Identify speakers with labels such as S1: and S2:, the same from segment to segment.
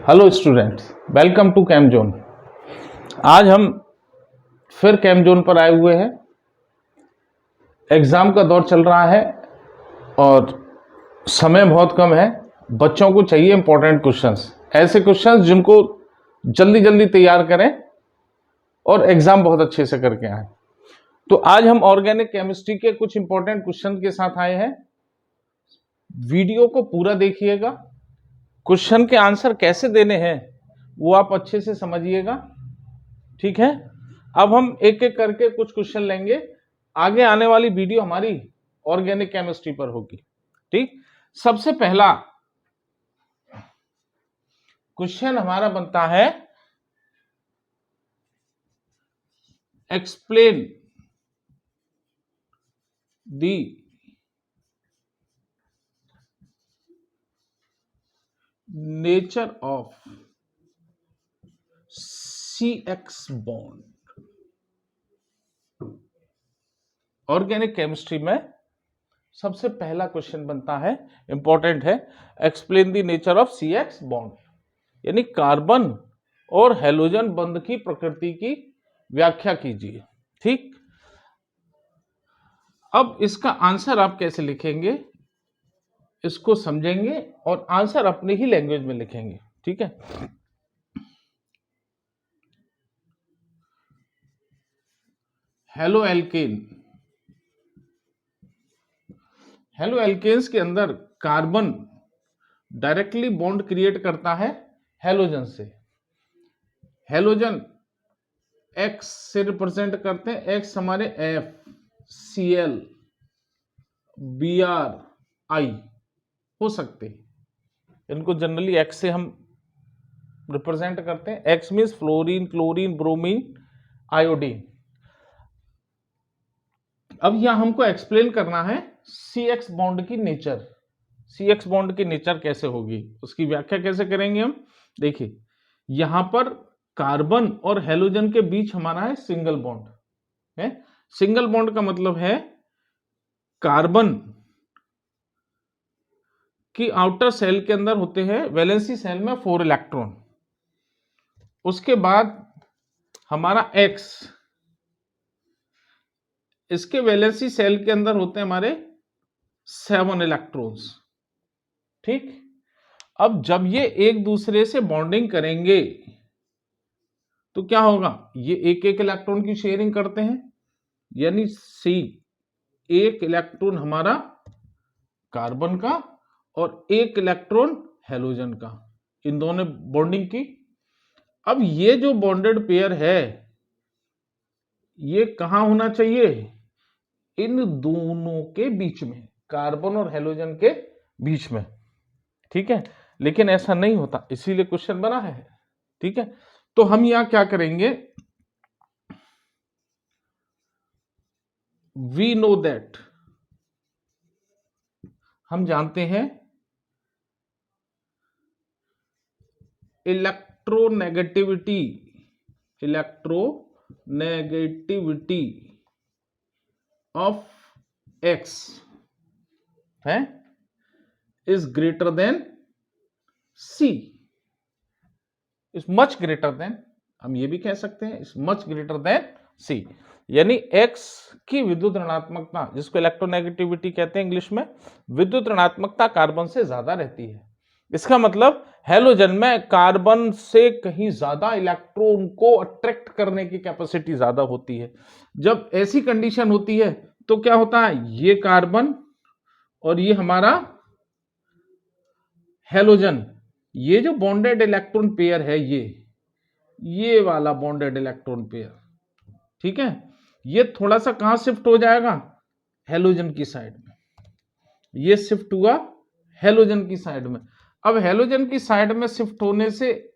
S1: Hello students, welcome to Chem Zone. आज हम फिर कैम जोन पर आए हुए हैं। एग्जाम का दौर चल रहा है और समय बहुत कम है। बच्चों को चाहिए इंपॉर्टेंट क्वेश्चंस, ऐसे क्वेश्चंस जिनको जल्दी जल्दी तैयार करें और एग्जाम बहुत अच्छे से करके आए। तो आज हम ऑर्गेनिक केमिस्ट्री के कुछ इंपॉर्टेंट क्वेश्चन के साथ आए हैं। वीडियो को पूरा देखिएगा, क्वेश्चन के आंसर कैसे देने हैं वो आप अच्छे से समझिएगा, ठीक है। अब हम एक एक करके कुछ क्वेश्चन लेंगे। आगे आने वाली वीडियो हमारी ऑर्गेनिक केमिस्ट्री पर होगी, ठीक। सबसे पहला क्वेश्चन हमारा बनता है, explain the nature of CX bond. Organic chemistry में सबसे पहला क्वेश्चन बनता है, इंपॉर्टेंट है, explain the nature of CX bond, यानी कार्बन और हेलोजन बंध की प्रकृति की व्याख्या कीजिए, ठीक। अब इसका आंसर आप कैसे लिखेंगे, इसको समझेंगे और आंसर अपने ही लैंग्वेज में लिखेंगे, ठीक है। हेलो एल्केन, हेलो एल्केन्स के अंदर कार्बन डायरेक्टली बॉन्ड क्रिएट करता है हेलोजन से। हेलोजन X से रिप्रेजेंट करते हैं, X हमारे FCl Br I हो सकते हैं, इनको जनरली X से हम रिप्रेजेंट करते हैं। X means fluorine, chlorine, bromine, iodine. अब यहां हमको एक्सप्लेन करना है CX बॉन्ड की नेचर। CX बॉन्ड की नेचर कैसे होगी, उसकी व्याख्या कैसे करेंगे हम। देखिए, यहां पर कार्बन और हेलोजन के बीच हमारा है सिंगल बॉन्ड है। सिंगल बॉन्ड का मतलब है कार्बन की आउटर सेल के अंदर होते हैं, वैलेंसी सेल में 4 इलेक्ट्रॉन। उसके बाद हमारा X, इसके वैलेंसी सेल के अंदर होते हैं हमारे 7 इलेक्ट्रॉन्स, ठीक। अब जब ये एक दूसरे से बॉन्डिंग करेंगे तो क्या होगा, ये एक एक इलेक्ट्रॉन की शेयरिंग करते हैं, यानी C, एक इलेक्ट्रॉन हमारा कार्बन का और एक इलेक्ट्रॉन हेलोजन का, इन दोनों बॉन्डिंग की। अब ये जो बॉन्डेड पेयर है ये कहां होना चाहिए, इन दोनों के बीच में, कार्बन और हेलोजन के बीच में, ठीक है। लेकिन ऐसा नहीं होता, इसीलिए क्वेश्चन बना है, ठीक है। तो हम यहां क्या करेंगे, वी नो दैट, हम जानते हैं इलेक्ट्रोनेगेटिविटी, इलेक्ट्रोनेगेटिविटी ऑफ X है is greater than C, is much greater than, हम ये भी कह सकते हैं is much greater than C, यानी X की विद्युत ऋणात्मकता, जिसको इलेक्ट्रोनेगेटिविटी कहते हैं इंग्लिश में, विद्युत ऋणात्मकता कार्बन से ज्यादा रहती है। इसका मतलब हेलोजन में कार्बन से कहीं ज्यादा इलेक्ट्रॉन को अट्रैक्ट करने की कैपेसिटी ज्यादा होती है। जब ऐसी कंडीशन होती है तो क्या होता है, ये कार्बन और ये हमारा हेलोजन, ये जो बॉन्डेड इलेक्ट्रॉन पेयर है, ये वाला बॉन्डेड इलेक्ट्रॉन पेयर, ठीक है, ये थोड़ा सा कहां शिफ्ट हो जाएगा, हेलोजन की साइड में, ये शिफ्ट हुआ हेलोजन की साइड में। अब हेलोजन की साइड में शिफ्ट होने से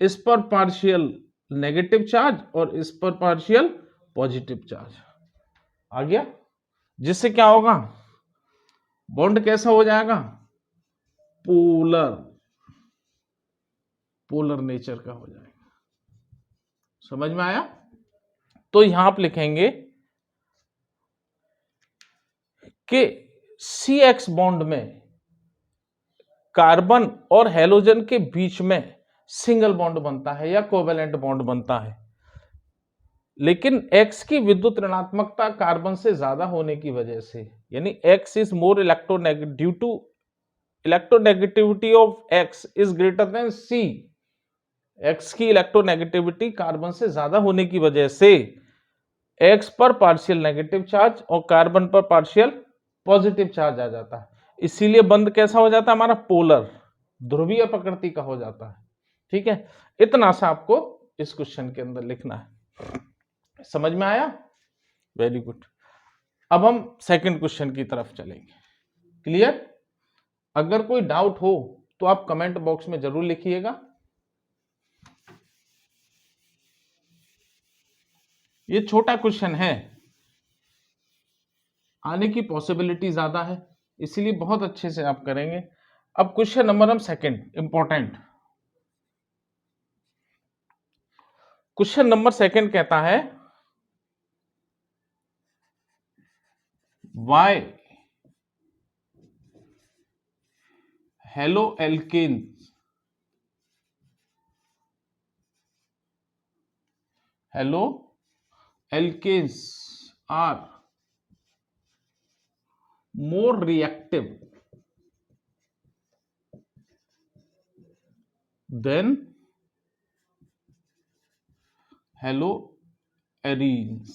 S1: इस पर पार्शियल नेगेटिव चार्ज और इस पर पार्शियल पॉजिटिव चार्ज आ गया, जिससे क्या होगा, बॉन्ड कैसा हो जाएगा, पोलर, पोलर नेचर का हो जाएगा। समझ में आया। तो यहां आप लिखेंगे कि CX बॉन्ड में कार्बन और हेलोजन के बीच में सिंगल बॉन्ड बनता है या कोवेलेंट बॉन्ड बनता है, लेकिन X की विद्युत ऋणात्मकता कार्बन से ज्यादा होने की वजह से, यानी X is more electronegative due to electronegativity of X is greater than C। X की इलेक्ट्रोनेगेटिविटी कार्बन से ज्यादा होने की वजह से X पर पार्शियल नेगेटिव चार्ज और कार्बन पर पार्शियल पॉजिटिव चार्ज आ जाता है, इसीलिए बंध कैसा हो जाता है हमारा, पोलर, ध्रुवीय प्रकृति का हो जाता है। ठीक है, इतना सा आपको इस क्वेश्चन के अंदर लिखना है। समझ में आया? Very good. अब हम सेकंड क्वेश्चन की तरफ चलेंगे। क्लियर? अगर कोई डाउट हो तो आप कमेंट बॉक्स में जरूर लिखिएगा। ये छोटा क्वेश्चन है, आने की पॉसिबिलिटी ज्यादा है, इसीलिए बहुत अच्छे से आप करेंगे। अब क्वेश्चन नंबर हम second, important question number second कहता है why halo alkanes are more reactive than haloarenes।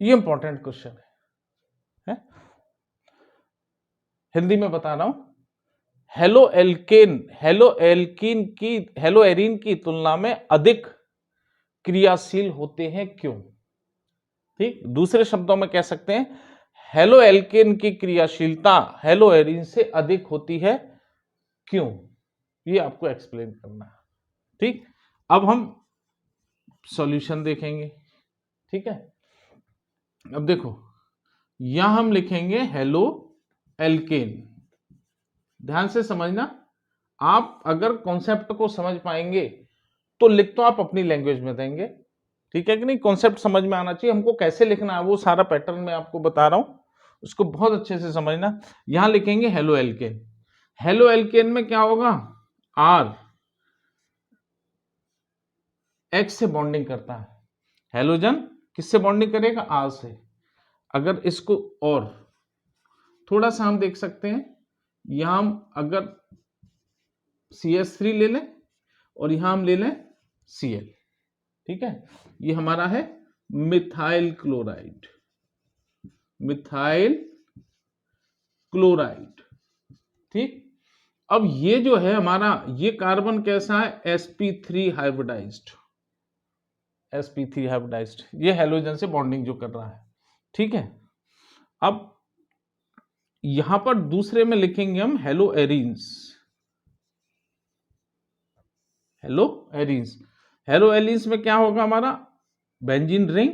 S1: ये इंपॉर्टेंट क्वेश्चन है, हिंदी में बता रहा हूं। हेलोएरीन की तुलना में अधिक क्रियाशील होते हैं, क्यों? ठीक, दूसरे शब्दों में कह सकते हैं हेलोएल्केन की क्रियाशीलता हेलोएरीन से अधिक होती है, क्यों? ये आपको एक्सप्लेन करना है। ठीक, अब हम सॉल्यूशन देखेंगे। ठीक है, अब देखो यहां हम लिखेंगे हेलो एल्केन। ध्यान से समझना, आप अगर कॉन्सेप्ट को समझ पाएंगे तो लिख तो आप अपनी लैंग्वेज में देंगे, ठीक है कि नहीं? कॉन्सेप्ट समझ में आना चाहिए, हमको कैसे लिखना है वो सारा पैटर्न मैं आपको बता रहा हूं, उसको बहुत अच्छे से समझना। यहां लिखेंगे हेलो एल्केन। हेलो एल्केन में क्या होगा, आर एक्स से बॉन्डिंग करता है, हेलोजन किससे बॉन्डिंग करेगा, आर से। अगर इसको और थोड़ा सा हम देख सकते हैं, यहां हम अगर CH3 ले लें और यहां हम ले लें Cl, ठीक है, ये हमारा है मिथाइल क्लोराइड, मिथाइल क्लोराइड। ठीक, अब ये जो है हमारा, ये कार्बन कैसा है, sp3 हाइब्रिडाइज्ड, sp3 हाइब्रिडाइज्ड, ये हेलोजन से बॉन्डिंग जो कर रहा है। ठीक है, अब यहां पर दूसरे में लिखेंगे हम हेलो एरीन्स। हेलो एरीन्स में क्या होगा हमारा, बेंजीन रिंग,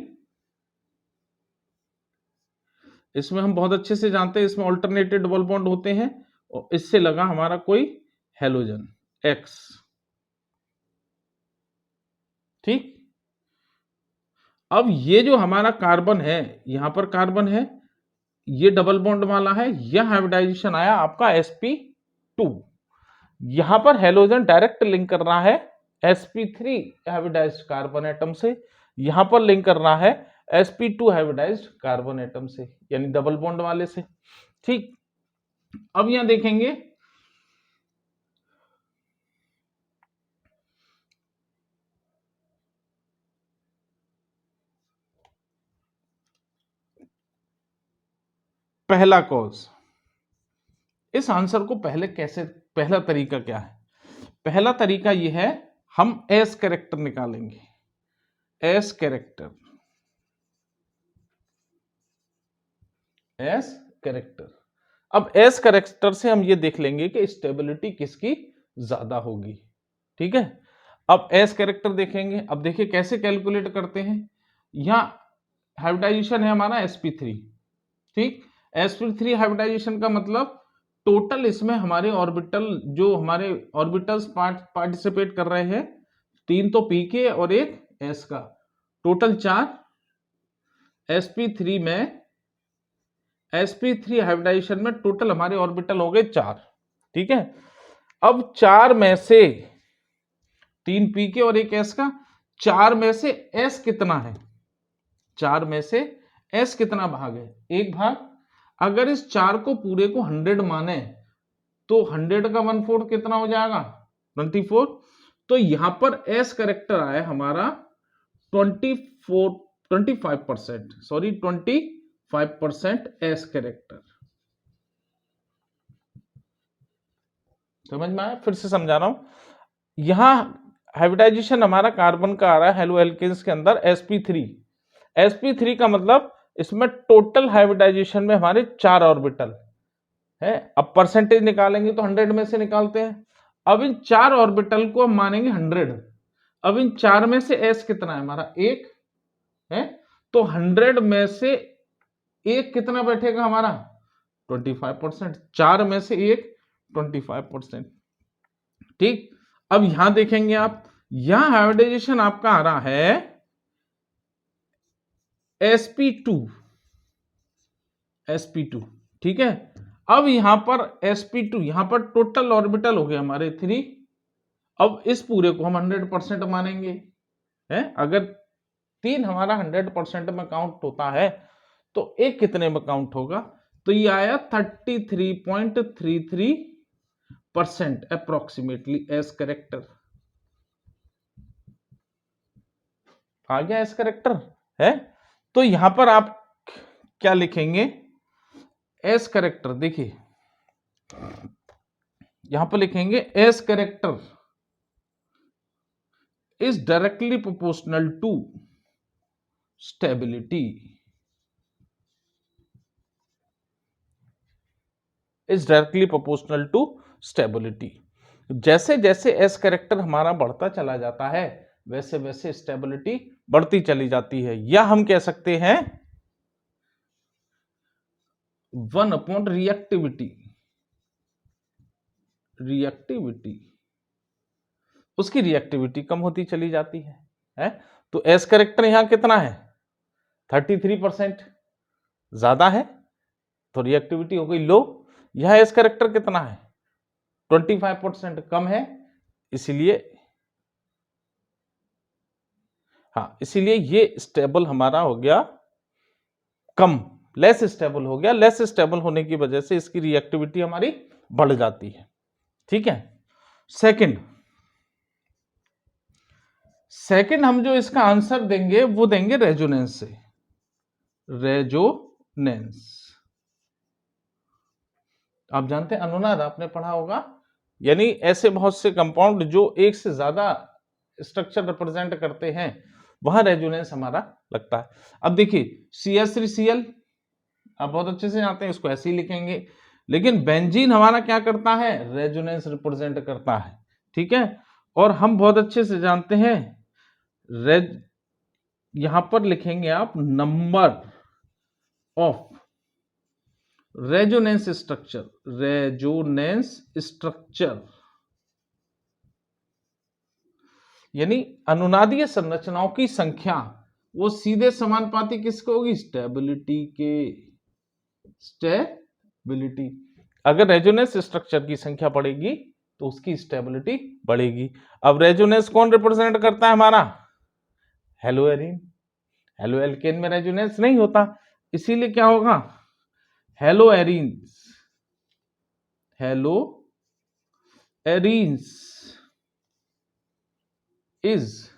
S1: इसमें हम बहुत अच्छे से जानते हैं इसमें ऑल्टरनेटेड डबल बॉन्ड होते हैं, और इससे लगा हमारा कोई हेलोजन X। ठीक, अब ये जो हमारा कार्बन है, यहां पर कार्बन है, ये डबल बॉन्ड वाला है, यह हाइब्रिडाइजेशन आया आपका sp2, यहां पर हेलोजन डायरेक्ट लिंक कर रहा है sp3 हाइब्रिडाइज्ड कार्बन एटम से, यहां पर लिंक कर रहा है sp2 हाइब्रिडाइज्ड कार्बन एटम से, यानी डबल बॉन्ड वाले से। ठीक, अब यहां देखेंगे पहला कॉज, इस आंसर को पहले कैसे, पहला तरीका क्या है, पहला तरीका यह है हम एस कैरेक्टर निकालेंगे, एस कैरेक्टर, एस कैरेक्टर। अब एस कैरेक्टर से हम ये देख लेंगे कि स्टेबिलिटी किसकी ज्यादा होगी। ठीक है, अब एस कैरेक्टर देखेंगे। अब देखिए कैसे कैलकुलेट करते हैं, यहां हाइब्रिडाइजेशन है हमारा sp3, ठीक, sp3 हाइब्रिडाइजेशन का मतलब टोटल इसमें हमारे ऑर्बिटल, जो हमारे ऑर्बिटल्स पार्टिसिपेट कर रहे हैं, 3 तो p के और 1 s का, टोटल 4 sp3 में sp3 हाइब्रिडाइजेशन में टोटल हमारे ऑर्बिटल हो गए 4, ठीक है। अब 4 में से 3 p के और एक s का, 4 में से s कितना है, 4 में से s कितना भाग है, 1 भाग। अगर इस 4 को पूरे को 100 माने तो 100 का 1/4 कितना हो जाएगा, 24। तो यहां पर s करेक्टर आया हमारा 25%, सॉरी 25% s करेक्टर। समझ में आया? फिर से समझा रहा हूं। यहां हाइब्रिडाइजेशन हमारा कार्बन का आ रहा है हेलो एल्केन्स के अंदर sp3 का मतलब इसमें टोटल हाइब्रिडाइजेशन में हमारे 4 ऑर्बिटल है। अब परसेंटेज निकालेंगे तो 100 में से निकालते हैं। अब इन 4 ऑर्बिटल को हम मानेंगे 100। अब इन 4 में से s कितना है हमारा, 1 है। तो 100 में से 1 कितना बैठेगा हमारा, 25%। 4 में से 1 25%, ठीक। अब यहां देखेंगे आप, यहां हाइब्रिडाइजेशन आपका आ रहा है sp2, ठीक है। अब यहां पर sp2, यहां पर टोटल ऑर्बिटल हो गए हमारे 3। अब इस पूरे को हम 100% मानेंगे, है। अगर 3 हमारा 100% में काउंट होता है तो एक कितने में काउंट होगा, तो ये आया 33.33% अप्रोक्सीमेटली एस करेक्टर आ गया, एस करेक्टर है। तो यहां पर आप क्या लिखेंगे, एस करेक्टर, देखिए यहां पर लिखेंगे s character is directly proportional to stability, is directly proportional to stability. जैसे जैसे एस करेक्टर हमारा बढ़ता चला जाता है वैसे वैसे स्टेबिलिटी बढ़ती चली जाती है, या हम कह सकते हैं 1 रिएक्टिविटी, उसकी रिएक्टिविटी कम होती चली जाती है। तो एस करेक्टर यहां कितना है, 33% ज्यादा है तो रिएक्टिविटी हो गई लो। यहां एस करेक्टर कितना है, 25% कम है, इसीलिए हाँ, इसीलिए ये स्टेबल हमारा हो गया कम, लेस स्टेबल हो गया। लेस स्टेबल होने की वजह से इसकी रिएक्टिविटी हमारी बढ़ जाती है, ठीक है। सेकंड हम जो इसका आंसर देंगे वो देंगे रेजोनेंस से, रेजोनेंस। आप जानते हैं अनुनाद आपने पढ़ा होगा, यानी ऐसे बहुत से कंपाउंड जो एक से ज्यादा स्ट्रक्चर रिप्रेजेंट करते हैं वहां रेजोनेंस हमारा लगता है। अब देखिए CH3Cl आप बहुत अच्छे से जानते हैं, इसको ऐसे ही लिखेंगे। लेकिन बेंजीन हमारा क्या करता है, रेजोनेंस रिप्रेजेंट करता है, ठीक है। और हम बहुत अच्छे से जानते हैं यहां पर लिखेंगे आप नंबर ऑफ रेजोनेंस स्ट्रक्चर, यानी अनुनादीय संरचनाओं की संख्या वो सीधे समानुपाती किसको होगी, स्टेबिलिटी के। स्टेबिलिटी, अगर रेजोनेंस स्ट्रक्चर की संख्या बढ़ेगी तो उसकी स्टेबिलिटी बढ़ेगी। अब रेजोनेंस कौन रिप्रेजेंट करता है हमारा, हेलो एरीन। हेलो एल्केन में रेजोनेंस नहीं होता, इसीलिए क्या होगा, hello arenes, hello arenes is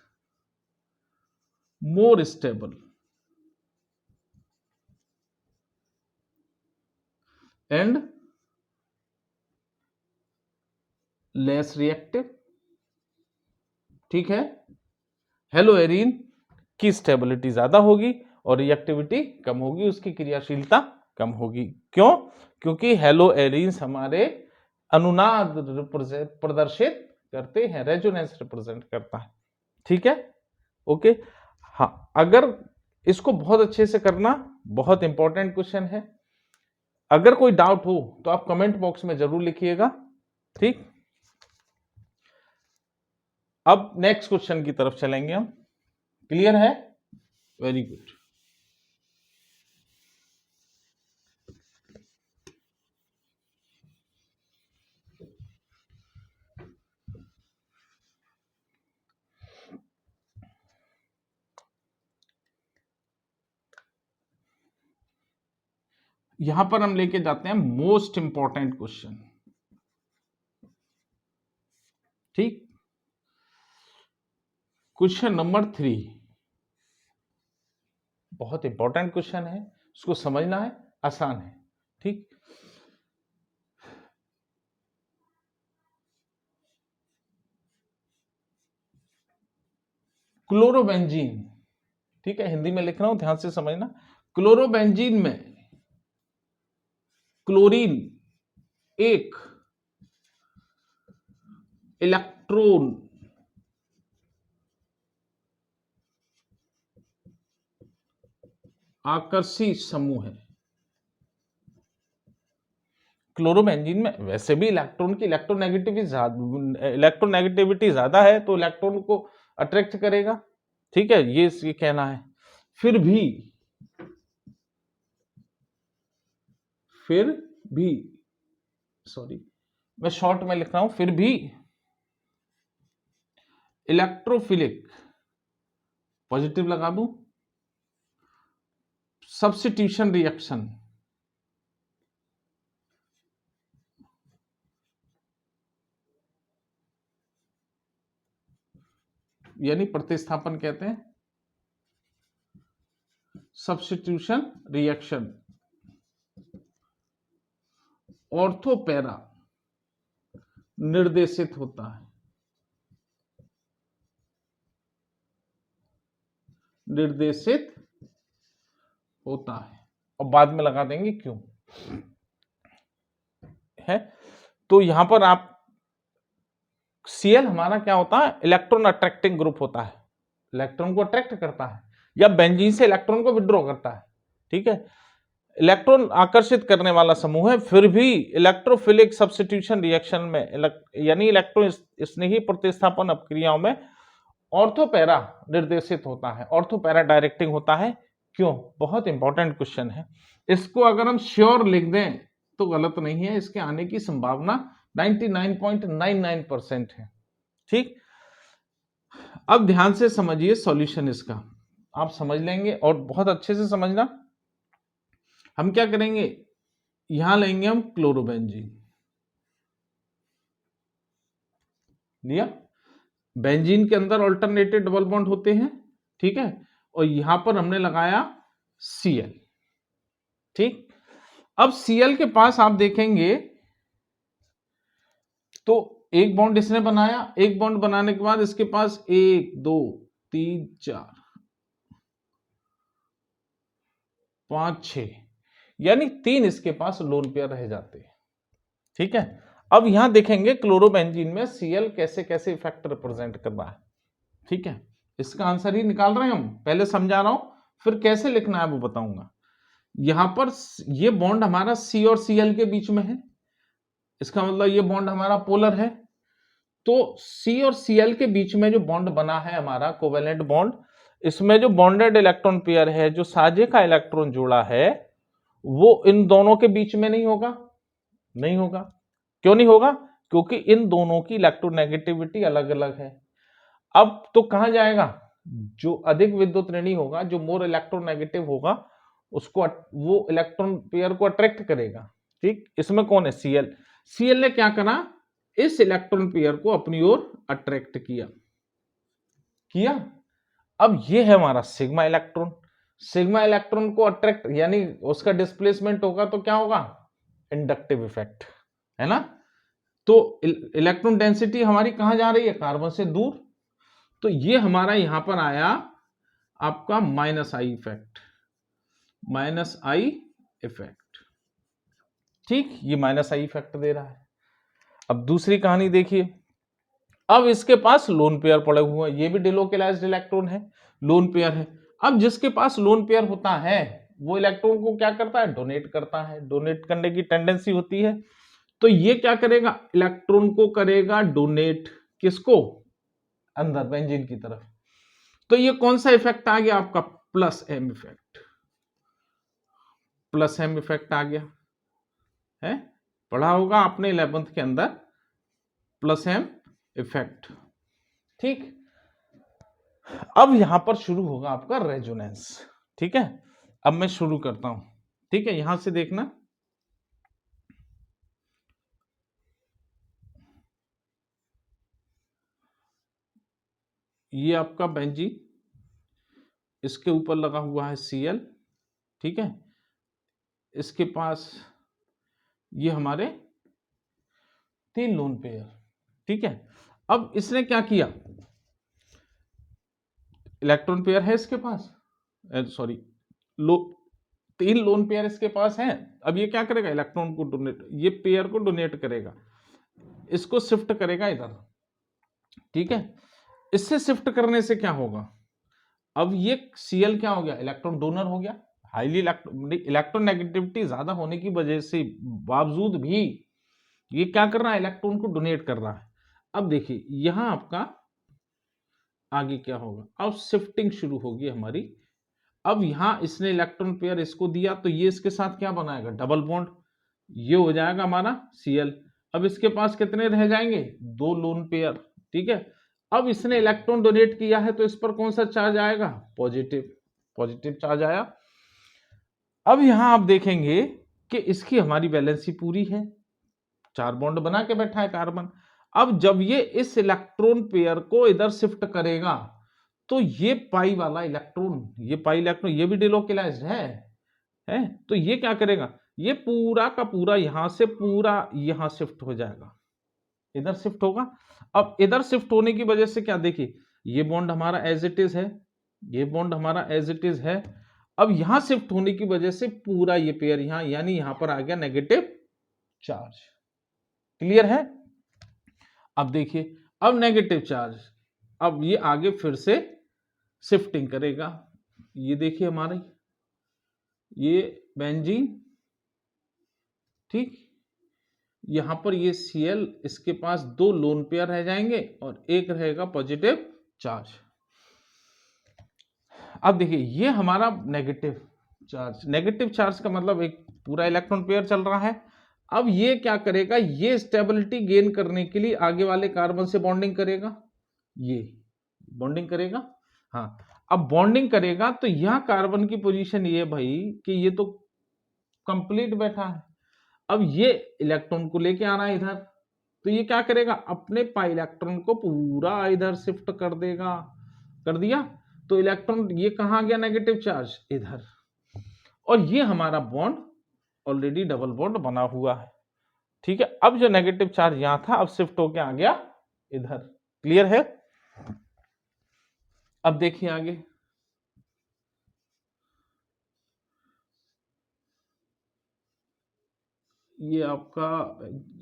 S1: more stable and less reactive, ठीक है। हेलो एरीन की स्टेबिलिटी ज्यादा होगी और रिएक्टिविटी कम होगी, उसकी क्रियाशीलता कम होगी। क्यों, क्योंकि हेलो एरीन्स हमारे अनुनाद प्रदर्शित करते हैं, रेजोनेंस रिप्रेजेंट करता है, ठीक है। ओके, हाँ, अगर इसको बहुत अच्छे से करना, बहुत इंपॉर्टेंट क्वेश्चन है। अगर कोई डाउट हो तो आप कमेंट बॉक्स में जरूर लिखिएगा, ठीक। अब नेक्स्ट क्वेश्चन की तरफ चलेंगे हम, क्लियर है, वेरी गुड। यहां पर हम लेके जाते हैं मोस्ट इंपॉर्टेंट क्वेश्चन। ठीक, क्वेश्चन नंबर 3 बहुत इंपॉर्टेंट क्वेश्चन है, उसको समझना है, आसान है। ठीक, क्लोरोबेंजीन, ठीक है, हिंदी में लिख रहा हूं, ध्यान से समझना। क्लोरोबेंजीन में क्लोरीन एक इलेक्ट्रॉन आकर्षी समूह है। क्लोरोबेंजीन में वैसे भी इलेक्ट्रॉन की इलेक्ट्रोनेगेटिविटी ज्यादा है, तो इलेक्ट्रॉन को अट्रैक्ट करेगा। ठीक है, ये कहना है। फिर भी सॉरी, मैं शॉर्ट में लिख रहा हूं, फिर भी इलेक्ट्रोफिलिक, पॉजिटिव लगा दूं, सब्स्टिट्यूशन रिएक्शन यानी प्रतिस्थापन कहते हैं, सब्स्टिट्यूशन रिएक्शन ऑर्थो पैरा निर्देशित होता है, निर्देशित होता है। और बाद में लगा देंगे क्यों है। तो यहां पर आप Cl हमारा क्या होता है, इलेक्ट्रॉन अट्रैक्टिंग ग्रुप होता है, इलेक्ट्रॉन को अट्रैक्ट करता है, या बेंजीन से इलेक्ट्रॉन को विड्रॉ करता है। ठीक है, इलेक्ट्रॉन आकर्षित करने वाला समूह है। फिर भी इलेक्ट्रोफिलिक सब्स्टिट्यूशन रिएक्शन में यानी इलेक्ट्रॉन स्नेही प्रतिस्थापन अपक्रियाओं में ऑर्थोपैरा निर्देशित होता है, ऑर्थोपैरा डायरेक्टिंग होता है। क्यों, बहुत इंपॉर्टेंट क्वेश्चन है। इसको अगर हम श्योर लिख दें तो गलत नहीं है, इसके आने की संभावना 99.99% है। ठीक, अब ध्यान से समझिए सॉल्यूशन इसका, आप समझ लेंगे, और बहुत अच्छे से समझना। हम क्या करेंगे, यहां लेंगे हम क्लोरोबेंजीन, लिया, बेंजीन के अंदर अल्टरनेटेड डबल बॉन्ड होते हैं। ठीक है, और यहां पर हमने लगाया Cl। ठीक, अब Cl के पास आप देखेंगे तो एक बॉन्ड इसने बनाया, एक बॉन्ड बनाने के बाद इसके पास 1 2 3 4 5 6 यानी 3 इसके पास लोन पेयर रह जाते हैं। ठीक है, अब यहां देखेंगे क्लोरोबेंजीन में Cl कैसे कैसे इफेक्ट रिप्रेजेंट कर रहा है। ठीक है, इसका आंसर ही निकाल रहे हैं हम, पहले समझा रहा हूं, फिर कैसे लिखना है वो बताऊंगा। यहां पर ये बॉन्ड हमारा C और Cl के बीच में है, इसका मतलब ये बॉन्ड हमारा पोलर है। तो C और Cl के बीच में जो बॉन्ड बना है हमारा कोवेलेंट बॉन्ड, इसमें जो बॉन्डेड इलेक्ट्रॉन पेयर है, जो साझे का इलेक्ट्रॉन जोड़ा है, वो इन दोनों के बीच में नहीं होगा। नहीं होगा, क्यों नहीं होगा, क्योंकि इन दोनों की इलेक्ट्रोनेगेटिविटी अलग अलग है। अब तो कहां जाएगा, जो अधिक विद्युत ऋणी होगा, जो मोर इलेक्ट्रोनेगेटिव होगा, उसको वो इलेक्ट्रॉन पेयर को अट्रैक्ट करेगा। ठीक, इसमें कौन है, Cl ने क्या करा, इस इलेक्ट्रॉन पेयर को अपनी ओर अट्रैक्ट किया। अब ये है हमारा सिग्मा इलेक्ट्रॉन, सिग्मा इलेक्ट्रॉन को अट्रैक्ट यानी उसका डिस्प्लेसमेंट होगा तो क्या होगा, इंडक्टिव इफेक्ट, है ना। तो इलेक्ट्रॉन डेंसिटी हमारी कहां जा रही है, कार्बन से दूर, तो ये हमारा यहां पर आया आपका -I इफेक्ट, -I इफेक्ट। ठीक, ये -I इफेक्ट दे रहा है। अब दूसरी कहानी देखिए, अब इसके पास लोन पेयर पड़े हुए हैं, ये भी डिलोकेलाइज्ड इलेक्ट्रॉन है, लोन पेयर है। अब जिसके पास लोन पेयर होता है वो इलेक्ट्रॉन को क्या करता है, डोनेट करता है, डोनेट करने की टेंडेंसी होती है। तो ये क्या करेगा, इलेक्ट्रॉन को करेगा डोनेट, किसको, अंदर बेंजीन की तरफ। तो ये कौन सा इफेक्ट आ गया आपका, +M इफेक्ट, +M इफेक्ट आ गया है, पढ़ा होगा आपने 11th के अंदर, +M इफेक्ट। ठीक, अब यहां पर शुरू होगा आपका रेजोनेंस। ठीक है, अब मैं शुरू करता हूं, ठीक है, यहां से देखना, ये आपका बेंजीन, इसके ऊपर लगा हुआ है Cl, ठीक है, इसके पास ये हमारे 3 लोन पेयर, ठीक है। अब इसने क्या किया, इलेक्ट्रॉन पेयर है इसके पास, सॉरी, 3 लोन पेयर इसके पास है। अब ये क्या करेगा, इलेक्ट्रॉन को डोनेट, ये पेयर को डोनेट करेगा, इसको शिफ्ट करेगा इधर, ठीक है। इससे शिफ्ट करने से क्या होगा, अब ये Cl क्या हो गया, इलेक्ट्रॉन डोनर हो गया। हाईली इलेक्ट्रॉन नेगेटिविटी ज्यादा होने की वजह से बावजूद भी ये क्या कर रहा है, इलेक्ट्रॉन को डोनेट कर रहा है। अब देखिए यहां आपका आगे क्या होगा, अब शिफ्टिंग शुरू होगी हमारी। अब यहां इसने इलेक्ट्रॉन पेयर इसको दिया, तो ये इसके साथ क्या बनाएगा, डबल बॉन्ड, ये हो जाएगा हमारा Cl। अब इसके पास कितने रह जाएंगे, 2 लोन पेयर, ठीक है। अब इसने इलेक्ट्रॉन डोनेट किया है, तो इस पर कौन सा चार्ज आएगा, पॉजिटिव, पॉजिटिव चार्ज आया। अब यहां आप देखेंगे कि इसकी हमारी वैलेंसी पूरी है, 4 बॉन्ड बना के बैठा है कार्बन। अब जब ये इस इलेक्ट्रॉन पेयर को इधर शिफ्ट करेगा, तो ये पाई वाला इलेक्ट्रॉन, ये पाई इलेक्ट्रॉन, ये भी डिलोकेलाइज्ड है, तो ये क्या करेगा, ये पूरा का पूरा यहां से पूरा यहां शिफ्ट हो जाएगा, इधर शिफ्ट होगा। अब इधर शिफ्ट होने की वजह से क्या, देखिए ये बॉन्ड हमारा एज इट इज है, ये बॉन्ड हमारा एज इट इज है। अब यहां शिफ्ट होने की वजह से पूरा ये पेयर यहां, यानी यहां पर आ गया नेगेटिव चार्ज, क्लियर है। अब देखिए, अब नेगेटिव चार्ज, अब ये आगे फिर से शिफ्टिंग करेगा। ये देखिए हमारे ये बेंजीन, ठीक, यहां पर ये Cl, इसके पास 2 लोन पेयर रह जाएंगे और एक रहेगा पॉजिटिव चार्ज। अब देखिए ये हमारा नेगेटिव चार्ज, नेगेटिव चार्ज का मतलब एक पूरा इलेक्ट्रॉन पेयर चल रहा है। अब ये क्या करेगा, ये स्टेबिलिटी गेन करने के लिए आगे वाले कार्बन से बॉन्डिंग करेगा, ये बॉन्डिंग करेगा, हाँ। अब बॉन्डिंग करेगा तो यहां कार्बन की पोजीशन ये भाई कि ये तो कंप्लीट बैठा है। अब ये इलेक्ट्रॉन को लेके आना है इधर, तो ये क्या करेगा, अपने पाई इलेक्ट्रॉन को पूरा इधर शिफ्ट कर देगा, कर दिया, तो इलेक्ट्रॉन ये कहां गया, नेगेटिव चार्ज इधर, और ये हमारा बॉन्ड ऑलरेडी डबल बॉन्ड बना हुआ है, ठीक है। अब जो नेगेटिव चार्ज यहां था, अब शिफ्ट होके आ गया इधर, क्लियर है। अब देखिए आगे, ये आपका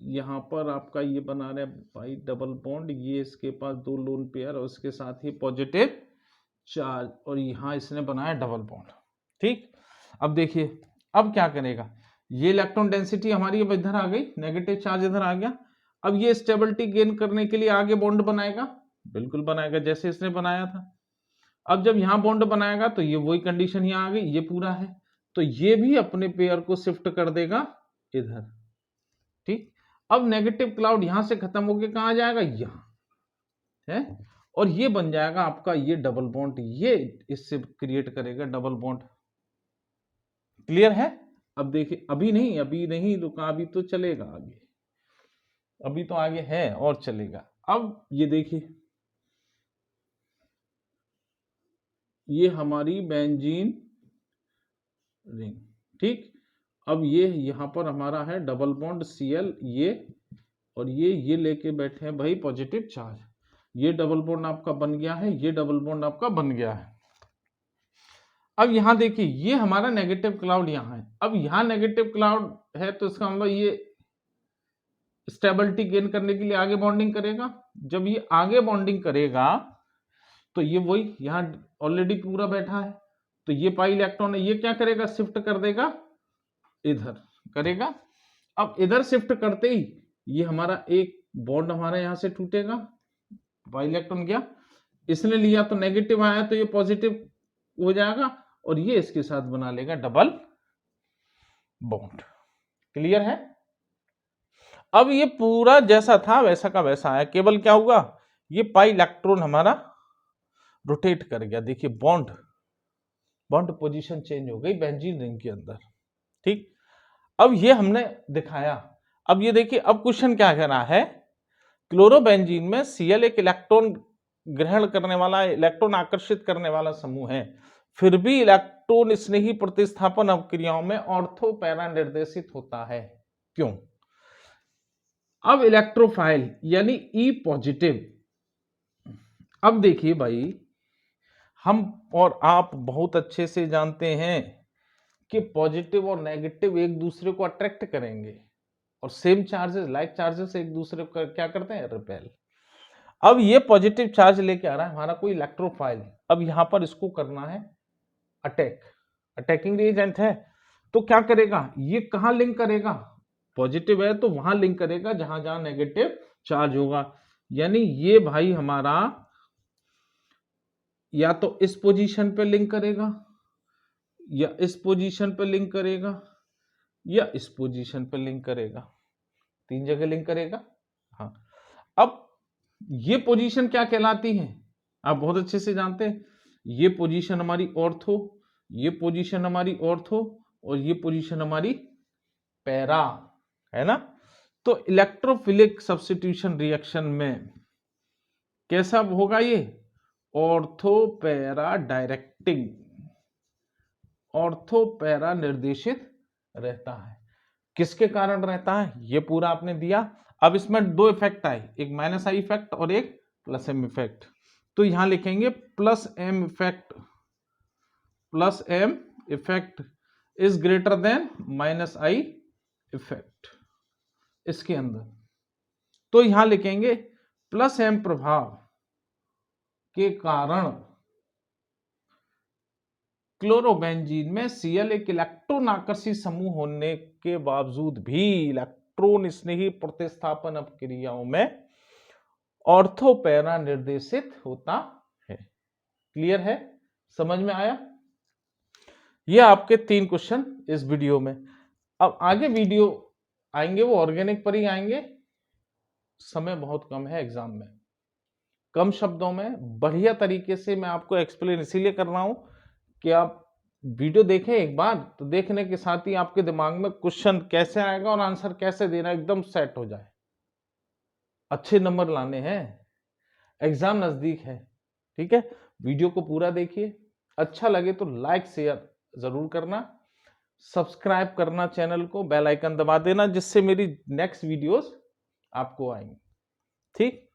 S1: यहां पर आपका ये बना रहे भाई डबल बॉन्ड, ये इसके पास 2 लोन पेयर और उसके साथ ही पॉजिटिव चार्ज, और यहां इसने बनाया डबल बॉन्ड, ठीक। अब देखिए अब क्या करेगा, ये इलेक्ट्रॉन डेंसिटी हमारी अब इधर आ गई, नेगेटिव चार्ज इधर आ गया। अब ये स्टेबिलिटी गेन करने के लिए आगे बॉन्ड बनाएगा, बिल्कुल बनाएगा जैसे इसने बनाया था। अब जब यहां बॉन्ड बनाएगा तो ये वही कंडीशन यहां आ गई, ये पूरा है, तो ये भी अपने पेयर को शिफ्ट कर देगा इधर, ठीक। अब नेगेटिव क्लाउड यहां से खत्म होके कहां जाएगा, यहां है, और ये बन जाएगा आपका ये डबल बॉन्ड, ये इससे क्रिएट करेगा डबल बॉन्ड, क्लियर है। अब देखिए, अभी नहीं रुका, अभी तो चलेगा आगे, अभी तो आगे है और चलेगा। अब ये देखिए, ये हमारी बेंजीन रिंग, ठीक। अब ये यहां पर हमारा है डबल बॉन्ड Cl, ये और ये लेके बैठे हैं भाई पॉजिटिव चार्ज, ये डबल बॉन्ड आपका बन गया है, ये डबल बॉन्ड आपका बन गया है। अब यहां देखिए, ये हमारा नेगेटिव क्लाउड यहां है, अब यहां नेगेटिव क्लाउड है, तो इसका मतलब ये स्टेबिलिटी गेन करने के लिए आगे बॉन्डिंग करेगा। जब ये आगे बॉन्डिंग करेगा तो ये वही यहां ऑलरेडी पूरा बैठा है, तो ये पाई इलेक्ट्रॉन है, ये क्या करेगा, शिफ्ट कर देगा इधर, करेगा। अब इधर शिफ्ट करते ही ये हमारा एक बॉन्ड हमारा यहां से टूटेगा, पाई इलेक्ट्रॉन गया, इसने लिया तो नेगेटिव आया, तो ये पॉजिटिव हो जाएगा और ये इसके साथ बना लेगा डबल बॉन्ड, क्लियर है। अब ये पूरा जैसा था वैसा का वैसा है, केवल क्या हुआ, ये पाई इलेक्ट्रॉन हमारा रोटेट कर गया, देखिए बॉन्ड पोजीशन चेंज हो गई बेंजीन रिंग के अंदर, ठीक, अब ये हमने दिखाया। अब ये देखिए, अब क्वेश्चन क्या कह रहा है, क्लोरोबेंजीन में Cl एक इलेक्ट्रॉन ग्रहण करने वाला, इलेक्ट्रॉन आकर्षित करने वाला समूह है, फिर भी इलेक्ट्रॉन स्नेही प्रतिस्थापन अभिक्रियाओं में ऑर्थो पैरा निर्देशित होता है, क्यों? अब इलेक्ट्रोफाइल यानी ई पॉजिटिव, अब देखिए भाई, हम और आप बहुत अच्छे से जानते हैं कि पॉजिटिव और नेगेटिव एक दूसरे को अट्रैक्ट करेंगे और सेम चार्जेस, लाइक चार्जेस एक दूसरे को क्या करते हैं, रिपेल। अब ये पॉजिटिव चार्ज लेके आ रहा है हमारा कोई इलेक्ट्रोफाइल, अब यहां पर इसको करना है अटैक, अटैकिंग रिएजेंट है, तो क्या करेगा, ये कहां लिंक करेगा, पॉजिटिव है तो वहां लिंक करेगा जहां जहां नेगेटिव चार्ज होगा, यानी ये भाई हमारा या तो इस पोजीशन पे लिंक करेगा, या इस पोजीशन पे लिंक करेगा, या इस पोजीशन पे लिंक करेगा, तीन जगह लिंक करेगा। हाँ, अब ये पोजीशन क्या कहलाती है, आप बहुत अच्छे से जानते हैं, ये पोजीशन हमारी ऑर्थो, ये पोजीशन हमारी ऑर्थो, और ये पोजीशन हमारी पैरा, है ना। तो इलेक्ट्रोफिलिक सब्स्टिट्यूशन रिएक्शन में कैसा होगा ये, ortho para directing, ortho para निर्देशित रहता है। किसके कारण रहता है, ये पूरा आपने दिया। अब इसमें दो इफेक्ट आए, एक माइनस आई इफेक्ट और एक प्लस एम इफेक्ट, तो यहां लिखेंगे plus M effect, plus M effect is greater than minus I effect इसके अंदर, तो यहां लिखेंगे प्लस एम प्रभाव के कारण क्लोरोबेंजीन में Cl एक इलेक्ट्रॉन आकर्षी समूह होने के बावजूद भी इलेक्ट्रॉन स्नेही प्रतिस्थापन अपक्रियाओं में ऑर्थो पैरा निर्देशित होता है। क्लियर है, समझ में आया? ये आपके 3 क्वेश्चन इस वीडियो में। अब आगे वीडियो आएंगे वो ऑर्गेनिक पर ही आएंगे, समय बहुत कम है एग्जाम में, कम शब्दों में बढ़िया तरीके से मैं आपको एक्सप्लेन इसीलिए कर रहा हूं कि आप वीडियो देखें एक बार, तो देखने के साथ ही आपके दिमाग में क्वेश्चन कैसे आएगा और आंसर कैसे देना एकदम सेट हो जाए। अच्छे नंबर लाने हैं, एग्जाम नजदीक है, ठीक है। वीडियो को पूरा देखिए, अच्छा लगे तो लाइक शेयर जरूर करना, सब्सक्राइब करना चैनल को, बेल आइकन दबा देना जिससे मेरी नेक्स्ट वीडियोस आपको आएंगी, ठीक।